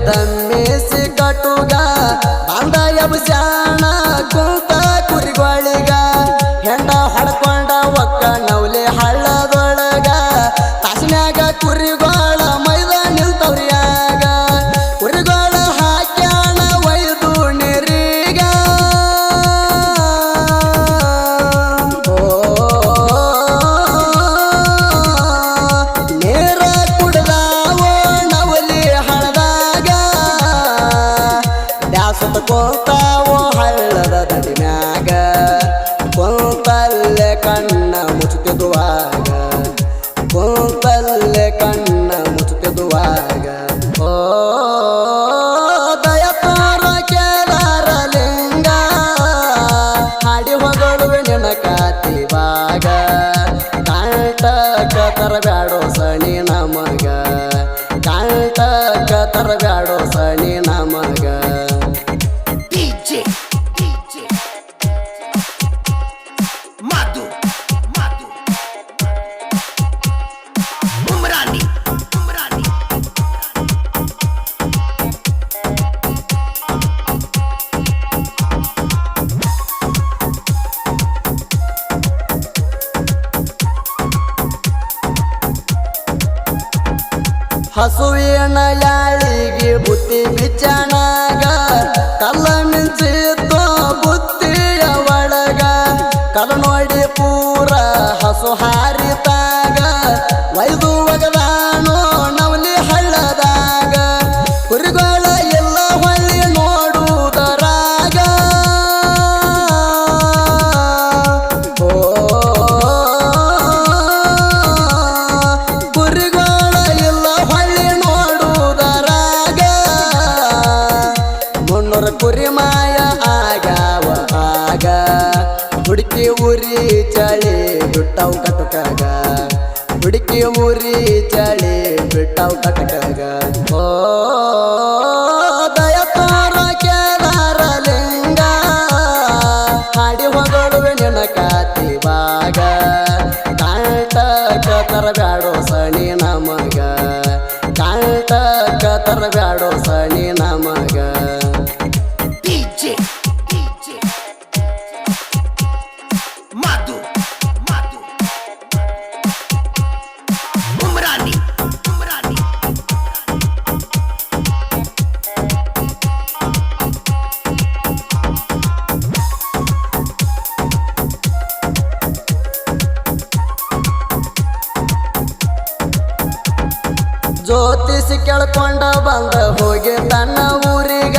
ದಮ್ಮಿಸಿ ಕಟುಗ ಬಂದ ಎಬ್ಸ್ಯಾಣ ಕುಂತ ಕುರಿಗಳಿಗ ಹೆಂಡ ಹೊಡ್ಕೊಂಡ ಒಕ್ಕ ನವಲಿ ಹಳ್ಳದೊಳಗ ತಾಸಿನ್ಯಾಗ ಕುರಿಗಳ ಮೈದ ನಿಲ್ತವ್ರಿಯಾಗ ಕುರಿಗಳ ಹಾಕ್ಯಾಣ ಒಯ್ದು ನೀರಿಗ ನೀರ ಕುಡ್ದಾವೋ ನವಲಿ ಹಳದಾಗ ದ್ಯಾಸತ ಕೋತಾವೋ ಹಳ್ಳದ ದಡಿಮ್ಯಾಗ ಕುಂತಲ್ಲೇ ಕಣ್ಣ ಮುಚ್ಚುತ್ತಿದುವಾಗ ಕುಂತಲ್ಲೇ ಕಣ್ಣ ಮುಚ್ಚುತ್ತಿದುವಾಗ ಓ ದಯಪಾರ ಕೇದಾರ ಲಿಂಗ ಹಾಡಿ ಹೊಗಳುವೆ ನಿನ್ನ ಕಾತಿವಾಗ ಕಾಂಟಕ ತರಬ್ಯಾಡೋ ಸಣಿ ನಮಗ ಕಾಂಟಕ ತರಬ್ಯಾಡೋ ಸಣಿ ನಮಗ ಹಸುವಿನ ಯಾಳಿಗೆ ಬುತ್ತಿ ಬಿಚ್ಚಣಗ ಕಲ್ಲ ಮಿಂಚಿತ್ತು ಬುತ್ತಿಯ ಒಳಗ ಕಲ್ಲ ನೋಡಿ ಪೂರ ಹಸು ಹಾರಿತಾಗ ವೈದು ಒಗದಾನೋ ನವಲಿ ಹಳ್ಳದಾಗ ಕುರಿಗಳ ಎಲ್ಲ ಹೊಳ್ಳಿ ನೋಡುವುದರಾಗ ಕುರಿಗಳ ಎಲ್ಲ ಹೊಳ್ಳಿ ನೋಡುವುದರಾಗ ಮುನ್ನೂರ ಕುರಿ ಮಾಯ ಆಗ್ಯಾವ ಆಗ ಹುಡುಕಿ ಉರಿ ಚಳಿ ಬಿಟ್ಟವು ಕಟಕಾಗ ಹುಡುಕಿ ಉರಿ ಚಳಿ ಬಿಟ್ಟವು ಕಟಕಾಗ ಓ ದಯಪಾರ ಕೇದಾರ ಲಿಂಗ ಹಾಡಿ ಹೊಗಳುವೆ ನಿನ್ನ ಕಾತಿವಾಗ ಕಾಂಟಕ ತರಬ್ಯಾಡೋ ಸಣಿ ನಮಗ ಕಾಂಟಕ ತರಬ್ಯಾಡೋ ಸಣಿ ನಮಗ ಜ್ಯೋತಿಸಿ ಕೇಳ್ಕೊಂಡ ಬಂದ ಹೋಗಿ ತನ್ನ ಊರಿಗ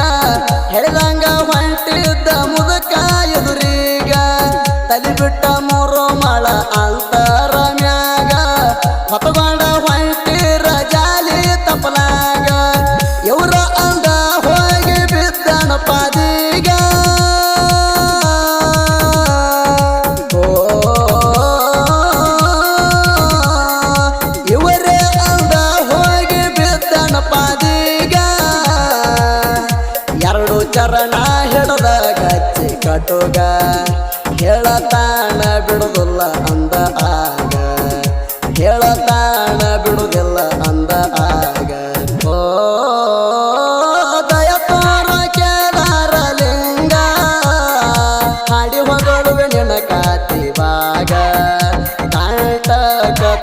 ಹೇಳಿದಂಗ ಹೊಂಟಿದ್ದ ಮುದಕ ಎದುರಿಗ ತಲಿ ಬಿಟ್ಟ ಮೂರು ಮಳ ಅಂತರ ಮ್ಯಾಗ ಹೊತ್ತಗೊಂಡ ಹೊಂಟಿರ ಜಾಲಿ ತಪ್ಪಲಾಗ ಇವ್ರ ಅಂದ ಹೋಗಿ ಬಿದ್ದಣ ಪಾದಿಗ ಇವರೇ ಅಂದ ಹೋಗಿ ಬಿದ್ದಣ ಪಾದಿಗ ಎರಡು ಚರಣ ಹಿಡದ ಗಚ್ಚಿ ಕಟುಗ ಹೇಳತಾಣ ಬಿಡುದಿಲ್ಲ ಅಂದ ಆಗ ಹೇಳತಾಣ ಬಿಡುದಿಲ್ಲ ಅಂದ ಆಗ ಓ ದಯಪಾರ ಕೇದಾರ ಲಿಂಗ ಹಾಡಿ ಹೊಗಳುವೆ ನಿನ್ನ ಕಾತಿವಾಗ ಕಾಂಟಕ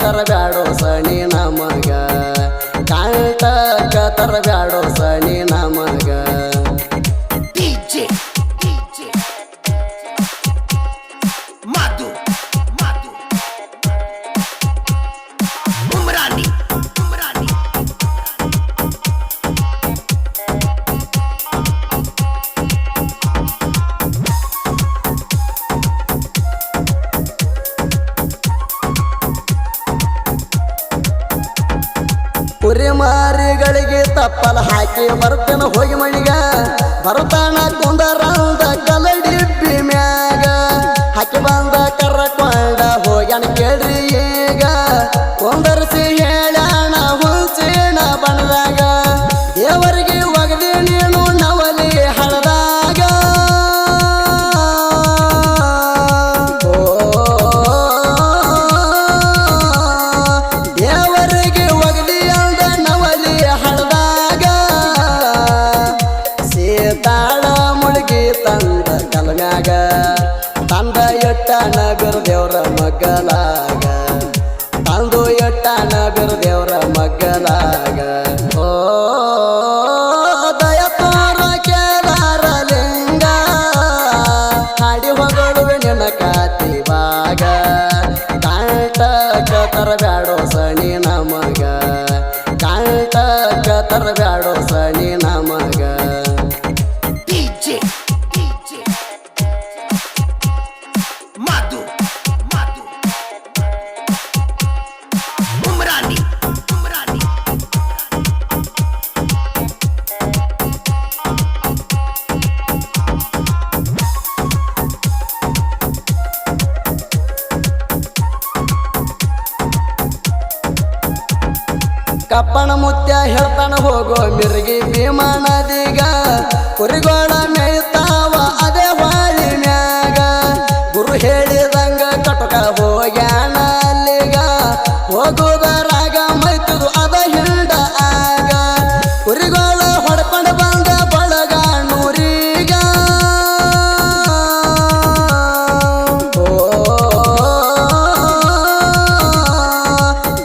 ತರಬ್ಯಾಡೋ ಸಣಿ ನಮಗ ಕಾಂಟಕ ತರಬ್ಯಾಡೋ ಸಣಿ ನಮಗ ಕುರಿ ಮಾರಿಗಳಿಗೆ ತಪ್ಪಲ ಹಾಕಿ ಬರ್ತೇನ ಹೋಗಿ ಮಣಿಗ ಬರ್ತಾನ ಕುಂದರಂದ ಕಲಡಿಬ್ಬಿ ಮ್ಯಾಗ ಹಾಕಿ ಬಂದ ಕರ್ಕೊಂಡ ಹೋಗ್ಯಾನ ಕೇಳ್ರಿ ಈಗ ಕುಂದರ್ಸಿ ಹೇಳ್ಯಾಣ ಹುಲ್ಸಿನ ಬಣದಾಗ ದೇವರಿಗೆ ಒಗದಿ ನೀನು ನವಲಿ ಹಳದಾಗ ದೇವರಿಗೆ ಒಗದಿ ಅಂದ ನವಲಿ ಹಳದಾಗ ತರಬ್ಯಾಡೋ ಸಣಿ ನಮಗ ಕಾಂಟಕ ತರಬ್ಯಾಡೋ ಸಣಿ ನಮಗ ಕಪ್ಪಣ ಮುತ್ಯ ಹೇಳ್ತಾನ ಹೋಗೋ ಮಿರ್ಗಿ ಭೀಮಾ ನದಿಗ ಕುರಿಗೋಳ ಮೇಯ್ತಾವ ಅದೇ ವಾಳಿ ಮ್ಯಾಗ ಗುರು ಹೇಳಿದಂಗ ಕಟಕ ಹೋಗ್ಯಾಣ ಅಲ್ಲಿಗ ಹೋಗುದರಾಗ ಮೈತುದು ಅದ ಹಿಂಡ ಆಗ ಕುರಿಗೋಳ ಹೊಡ್ಕೊಂಡು ಬಂದ ಬಳಗ ನೂರಿಗ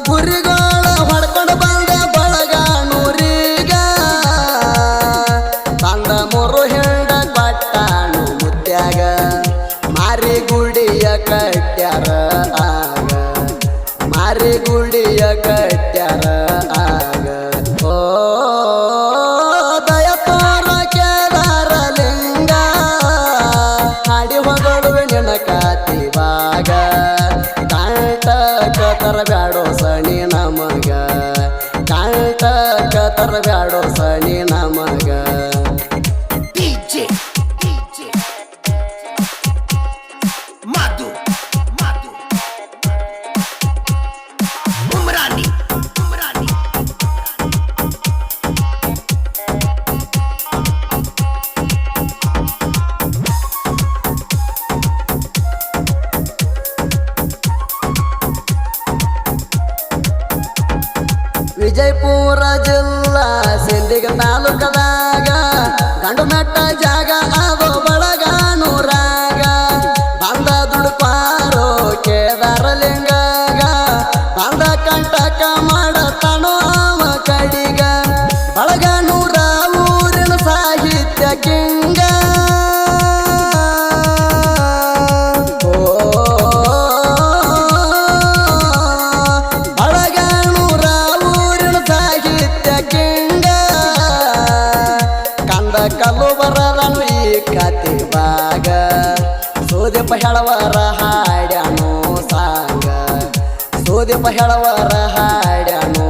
ಕುರಿಗೋಳ ಹೊಡ್ಕೊಂಡು ಬಂದ ಬಳಗ ನೂರಿಗ ತಂದ ಮೂರು ಹಿಂಡ ಕೊಟ್ಟಾನು ಮುತ್ಯಾಗ ಮಾರಿ ಗುಡಿಯ ಕಟ್ಯಾರ ಆಗ ಮಾರಿ ಗುಡಿಯ ಕಟ್ಯಾರ ಆಗ ಓ ದಯ ತೋರ ಕೇದಾರ ಲಿಂಗ ಹಾಡಿ ಹೊಗಳುವೆ ನಿನ್ನ ಕಾತಿವಾಗ ಕಾಂಟಕ ತರಬ್ಯಾಡೋ ಸಣಿ ನಮಗ ಕಾಂಟಕ ತರಬ್ಯಾಡೋ ಸಣಿ ನಮಗ ವಿಜಯಪುರ ಜಿಲ್ಲಾ ಸಿಂದಿಗ ತಾಲೂಕದಾಗ ಗಂಡು ಮೆಟ್ಟ ಜಾಗ ಅದು ಬಳಗಾನೂರಾಗ ಬಂದ ದುಡುಪಾರೋ ಕೇದಾರ ಲಿಂಗಗ ಬಂದ ಕಂಟಕ ಮಾಡತಾನೋ ಅವ ಕಡಿಗ ಬಳಗಾನೂರ ಊರಿನ ಸಾಹಿತ್ಯ ಕಿಂಗ ಕಲ್ಲು ಬರದನು ಈ ಕತಿವಾಗ ಸೋದೆಪ ಹೇಳವರ ಹಾಡ್ಯಾನು ಸಾಂಗ ಸೋದೆಪ ಹೇಳವರ ಹಾಡ್ಯಾನು